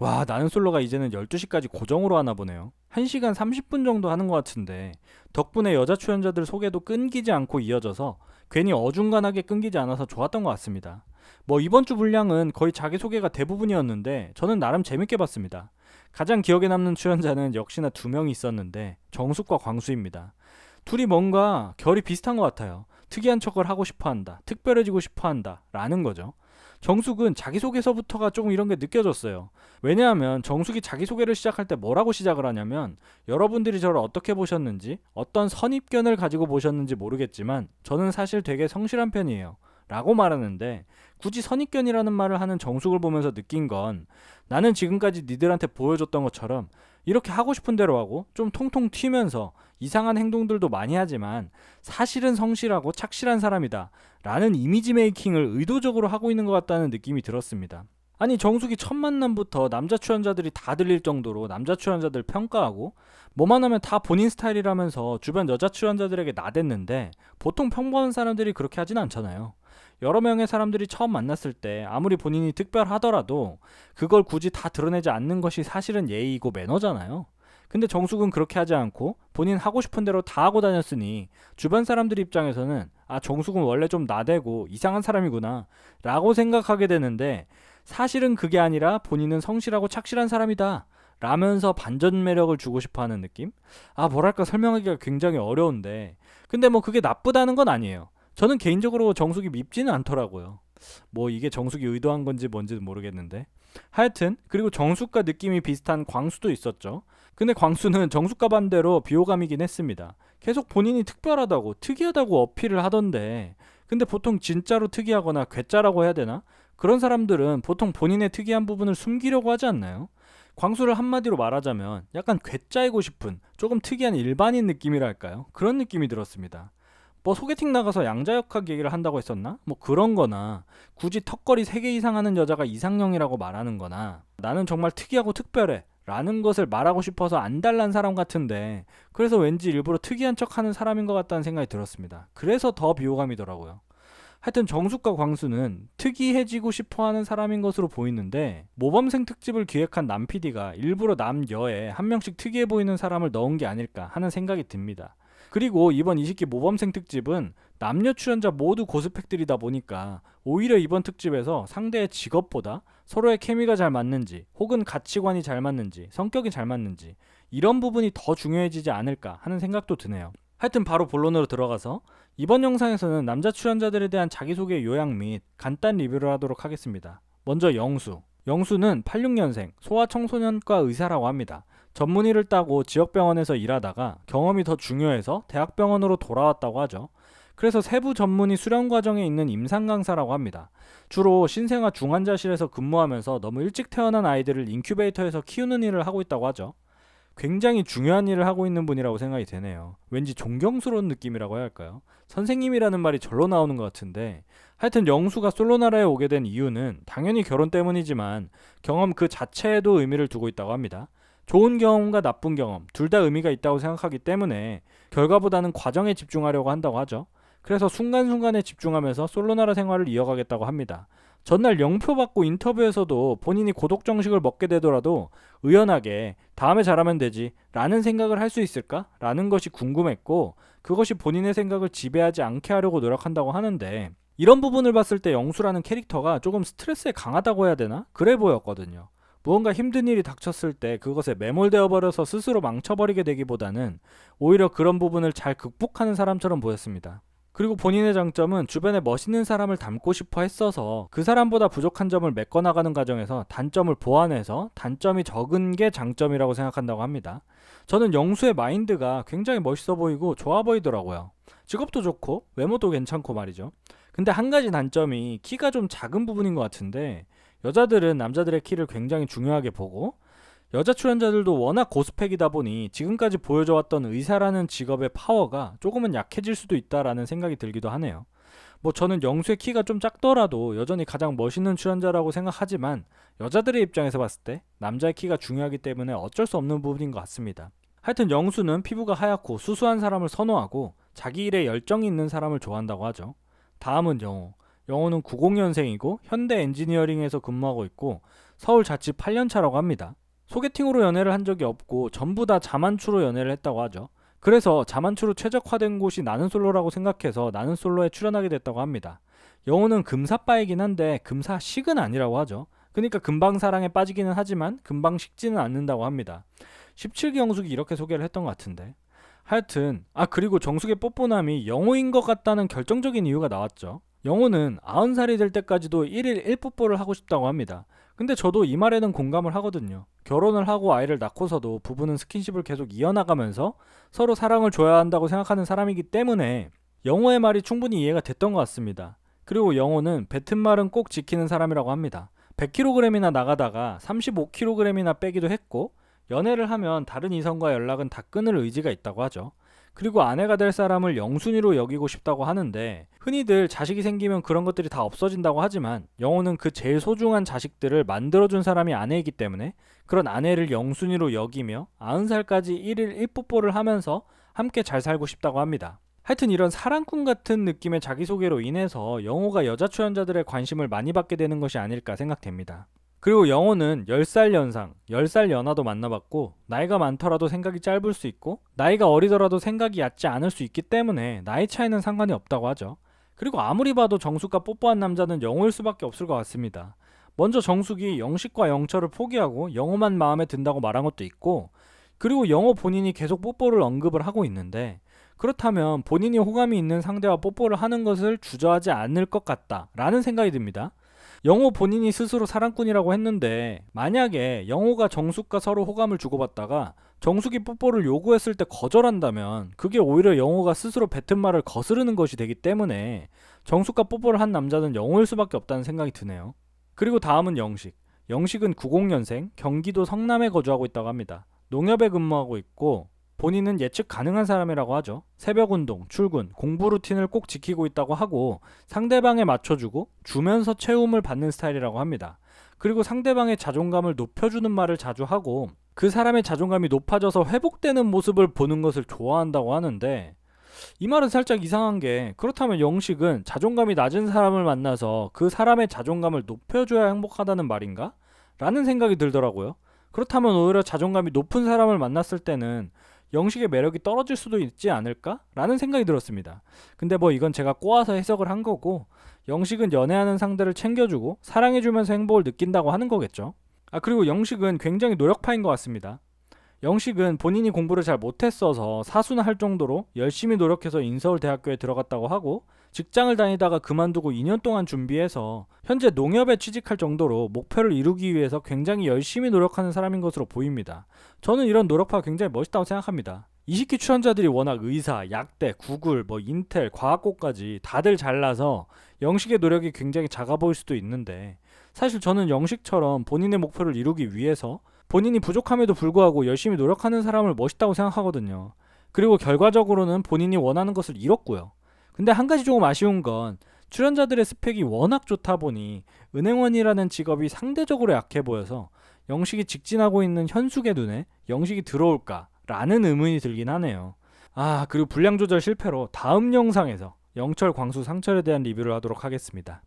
와, 나는 솔로가 이제는 12시까지 고정으로 하나 보네요. 1시간 30분 정도 하는 것 같은데 덕분에 여자 출연자들 소개도 끊기지 않고 이어져서 괜히 어중간하게 끊기지 않아서 좋았던 것 같습니다. 뭐 이번 주 분량은 거의 자기소개가 대부분이었는데 저는 나름 재밌게 봤습니다. 가장 기억에 남는 출연자는 역시나 두 명이 있었는데 정숙과 광수입니다. 둘이 뭔가 결이 비슷한 것 같아요. 특이한 척을 하고 싶어 한다, 특별해지고 싶어 한다 라는 거죠. 정숙은 자기소개서부터가 조금 이런 게 느껴졌어요. 왜냐하면 정숙이 자기소개를 시작할 때 뭐라고 시작을 하냐면, 여러분들이 저를 어떻게 보셨는지, 어떤 선입견을 가지고 보셨는지 모르겠지만 저는 사실 되게 성실한 편이에요 라고 말하는데, 굳이 선입견이라는 말을 하는 정숙을 보면서 느낀 건, 나는 지금까지 니들한테 보여줬던 것처럼 이렇게 하고 싶은 대로 하고 좀 통통 튀면서 이상한 행동들도 많이 하지만 사실은 성실하고 착실한 사람이다 라는 이미지 메이킹을 의도적으로 하고 있는 것 같다는 느낌이 들었습니다. 아니, 정숙이 첫 만남부터 남자 출연자들이 다 들릴 정도로 남자 출연자들 평가하고 뭐만 하면 다 본인 스타일이라면서 주변 여자 출연자들에게 나댔는데, 보통 평범한 사람들이 그렇게 하진 않잖아요. 여러 명의 사람들이 처음 만났을 때 아무리 본인이 특별하더라도 그걸 굳이 다 드러내지 않는 것이 사실은 예의이고 매너잖아요. 근데 정숙은 그렇게 하지 않고 본인 하고 싶은 대로 다 하고 다녔으니 주변 사람들 입장에서는 아, 정숙은 원래 좀 나대고 이상한 사람이구나 라고 생각하게 되는데, 사실은 그게 아니라 본인은 성실하고 착실한 사람이다 라면서 반전 매력을 주고 싶어 하는 느낌? 아, 뭐랄까 설명하기가 굉장히 어려운데, 근데 뭐 그게 나쁘다는 건 아니에요. 저는 개인적으로 정숙이 밉지는 않더라고요. 뭐 이게 정숙이 의도한 건지 뭔지도 모르겠는데, 하여튼 그리고 정숙과 느낌이 비슷한 광수도 있었죠. 근데 광수는 정숙과 반대로 비호감이긴 했습니다. 계속 본인이 특별하다고 특이하다고 어필을 하던데, 근데 보통 진짜로 특이하거나 괴짜라고 해야 되나? 그런 사람들은 보통 본인의 특이한 부분을 숨기려고 하지 않나요? 광수를 한마디로 말하자면 약간 괴짜이고 싶은 조금 특이한 일반인 느낌이랄까요? 그런 느낌이 들었습니다. 뭐 소개팅 나가서 양자역학 얘기를 한다고 했었나? 뭐 그런 거나, 굳이 턱걸이 3개 이상 하는 여자가 이상형이라고 말하는 거나, 나는 정말 특이하고 특별해 라는 것을 말하고 싶어서 안달난 사람 같은데, 그래서 왠지 일부러 특이한 척 하는 사람인 것 같다는 생각이 들었습니다. 그래서 더 비호감이더라고요. 하여튼 정숙과 광수는 특이해지고 싶어하는 사람인 것으로 보이는데, 모범생 특집을 기획한 남 PD가 일부러 남여에 한 명씩 특이해 보이는 사람을 넣은 게 아닐까 하는 생각이 듭니다. 그리고 이번 20기 모범생 특집은 남녀 출연자 모두 고스펙들이다 보니까 오히려 이번 특집에서 상대의 직업보다 서로의 케미가 잘 맞는지, 혹은 가치관이 잘 맞는지, 성격이 잘 맞는지, 이런 부분이 더 중요해지지 않을까 하는 생각도 드네요. 하여튼 바로 본론으로 들어가서 이번 영상에서는 남자 출연자들에 대한 자기소개 요약 및 간단 리뷰를 하도록 하겠습니다. 먼저 영수. 영수는 86년생 소아청소년과 의사라고 합니다. 전문의를 따고 지역병원에서 일하다가 경험이 더 중요해서 대학병원으로 돌아왔다고 하죠. 그래서 세부 전문의 수련 과정에 있는 임상 강사라고 합니다. 주로 신생아 중환자실에서 근무하면서 너무 일찍 태어난 아이들을 인큐베이터에서 키우는 일을 하고 있다고 하죠. 굉장히 중요한 일을 하고 있는 분이라고 생각이 되네요. 왠지 존경스러운 느낌이라고 해야 할까요? 선생님이라는 말이 절로 나오는 것 같은데, 하여튼 영수가 솔로나라에 오게 된 이유는 당연히 결혼 때문이지만 경험 그 자체에도 의미를 두고 있다고 합니다. 좋은 경험과 나쁜 경험 둘 다 의미가 있다고 생각하기 때문에 결과보다는 과정에 집중하려고 한다고 하죠. 그래서 순간순간에 집중하면서 솔로나라 생활을 이어가겠다고 합니다. 전날 영표 받고 인터뷰에서도 본인이 고독 정식을 먹게 되더라도 의연하게 다음에 잘하면 되지 라는 생각을 할 수 있을까? 라는 것이 궁금했고, 그것이 본인의 생각을 지배하지 않게 하려고 노력한다고 하는데, 이런 부분을 봤을 때 영수라는 캐릭터가 조금 스트레스에 강하다고 해야 되나? 그래 보였거든요. 무언가 힘든 일이 닥쳤을 때 그것에 매몰되어 버려서 스스로 망쳐버리게 되기보다는 오히려 그런 부분을 잘 극복하는 사람처럼 보였습니다. 그리고 본인의 장점은 주변에 멋있는 사람을 닮고 싶어 했어서 그 사람보다 부족한 점을 메꿔나가는 과정에서 단점을 보완해서 단점이 적은 게 장점이라고 생각한다고 합니다. 저는 영수의 마인드가 굉장히 멋있어 보이고 좋아 보이더라고요. 직업도 좋고 외모도 괜찮고 말이죠. 근데 한 가지 단점이 키가 좀 작은 부분인 것 같은데, 여자들은 남자들의 키를 굉장히 중요하게 보고 여자 출연자들도 워낙 고스펙이다 보니 지금까지 보여줘왔던 의사라는 직업의 파워가 조금은 약해질 수도 있다라는 생각이 들기도 하네요. 뭐 저는 영수의 키가 좀 작더라도 여전히 가장 멋있는 출연자라고 생각하지만, 여자들의 입장에서 봤을 때 남자의 키가 중요하기 때문에 어쩔 수 없는 부분인 것 같습니다. 하여튼 영수는 피부가 하얗고 수수한 사람을 선호하고 자기 일에 열정이 있는 사람을 좋아한다고 하죠. 다음은 영호. 영호는 90년생이고 현대 엔지니어링에서 근무하고 있고 서울 자취 8년차라고 합니다. 소개팅으로 연애를 한 적이 없고 전부 다 자만추로 연애를 했다고 하죠. 그래서 자만추로 최적화된 곳이 나는 솔로라고 생각해서 나는 솔로에 출연하게 됐다고 합니다. 영호는 금사빠이긴 한데 금사식은 아니라고 하죠. 그러니까 금방 사랑에 빠지기는 하지만 금방 식지는 않는다고 합니다. 17기 영숙이 이렇게 소개를 했던 것 같은데. 하여튼 그리고 정숙의 뽀뽀남이 영호인 것 같다는 결정적인 이유가 나왔죠. 영호는 90살이 될 때까지도 1일 1뽀뽀를 하고 싶다고 합니다. 근데 저도 이 말에는 공감을 하거든요. 결혼을 하고 아이를 낳고서도 부부는 스킨십을 계속 이어나가면서 서로 사랑을 줘야 한다고 생각하는 사람이기 때문에 영호의 말이 충분히 이해가 됐던 것 같습니다. 그리고 영호는 뱉은 말은 꼭 지키는 사람이라고 합니다. 100kg이나 나가다가 35kg이나 빼기도 했고, 연애를 하면 다른 이성과 연락은 다 끊을 의지가 있다고 하죠. 그리고 아내가 될 사람을 영순이로 여기고 싶다고 하는데, 흔히들 자식이 생기면 그런 것들이 다 없어진다고 하지만 영호는 그 제일 소중한 자식들을 만들어준 사람이 아내이기 때문에 그런 아내를 영순이로 여기며 90살까지 1일 1뽀뽀를 하면서 함께 잘 살고 싶다고 합니다. 하여튼 이런 사랑꾼 같은 느낌의 자기소개로 인해서 영호가 여자 출연자들의 관심을 많이 받게 되는 것이 아닐까 생각됩니다. 그리고 영호는 10살 연상, 10살 연하도 만나봤고, 나이가 많더라도 생각이 짧을 수 있고, 나이가 어리더라도 생각이 얕지 않을 수 있기 때문에 나이 차이는 상관이 없다고 하죠. 그리고 아무리 봐도 정숙과 뽀뽀한 남자는 영호일 수밖에 없을 것 같습니다. 먼저 정숙이 영식과 영철을 포기하고 영호만 마음에 든다고 말한 것도 있고, 그리고 영호 본인이 계속 뽀뽀를 언급을 하고 있는데, 그렇다면 본인이 호감이 있는 상대와 뽀뽀를 하는 것을 주저하지 않을 것 같다라는 생각이 듭니다. 영호 본인이 스스로 사랑꾼이라고 했는데, 만약에 영호가 정숙과 서로 호감을 주고받다가 정숙이 뽀뽀를 요구했을 때 거절한다면 그게 오히려 영호가 스스로 뱉은 말을 거스르는 것이 되기 때문에 정숙과 뽀뽀를 한 남자는 영호일 수밖에 없다는 생각이 드네요. 그리고 다음은 영식. 영식은 90년생, 경기도 성남에 거주하고 있다고 합니다. 농협에 근무하고 있고, 본인은 예측 가능한 사람이라고 하죠. 새벽 운동, 출근, 공부 루틴을 꼭 지키고 있다고 하고, 상대방에 맞춰주고 주면서 채움을 받는 스타일이라고 합니다. 그리고 상대방의 자존감을 높여주는 말을 자주 하고, 그 사람의 자존감이 높아져서 회복되는 모습을 보는 것을 좋아한다고 하는데, 이 말은 살짝 이상한 게, 그렇다면 영식은 자존감이 낮은 사람을 만나서 그 사람의 자존감을 높여줘야 행복하다는 말인가? 라는 생각이 들더라고요. 그렇다면 오히려 자존감이 높은 사람을 만났을 때는 영식의 매력이 떨어질 수도 있지 않을까? 라는 생각이 들었습니다. 근데 이건 제가 꼬아서 해석을 한 거고, 영식은 연애하는 상대를 챙겨주고 사랑해주면서 행복을 느낀다고 하는 거겠죠. 그리고 영식은 굉장히 노력파인 것 같습니다. 영식은 본인이 공부를 잘 못했어서 사수나 할 정도로 열심히 노력해서 인서울대학교에 들어갔다고 하고, 직장을 다니다가 그만두고 2년 동안 준비해서 현재 농협에 취직할 정도로 목표를 이루기 위해서 굉장히 열심히 노력하는 사람인 것으로 보입니다. 저는 이런 노력파가 굉장히 멋있다고 생각합니다. 20기 출연자들이 워낙 의사, 약대, 구글, 인텔, 과학고까지 다들 잘나서 영식의 노력이 굉장히 작아 보일 수도 있는데, 사실 저는 영식처럼 본인의 목표를 이루기 위해서 본인이 부족함에도 불구하고 열심히 노력하는 사람을 멋있다고 생각하거든요. 그리고 결과적으로는 본인이 원하는 것을 이뤘고요. 근데 한 가지 조금 아쉬운 건, 출연자들의 스펙이 워낙 좋다 보니 은행원이라는 직업이 상대적으로 약해 보여서 영식이 직진하고 있는 현숙의 눈에 영식이 들어올까? 라는 의문이 들긴 하네요. 그리고 분량 조절 실패로 다음 영상에서 영철, 광수, 상철에 대한 리뷰를 하도록 하겠습니다.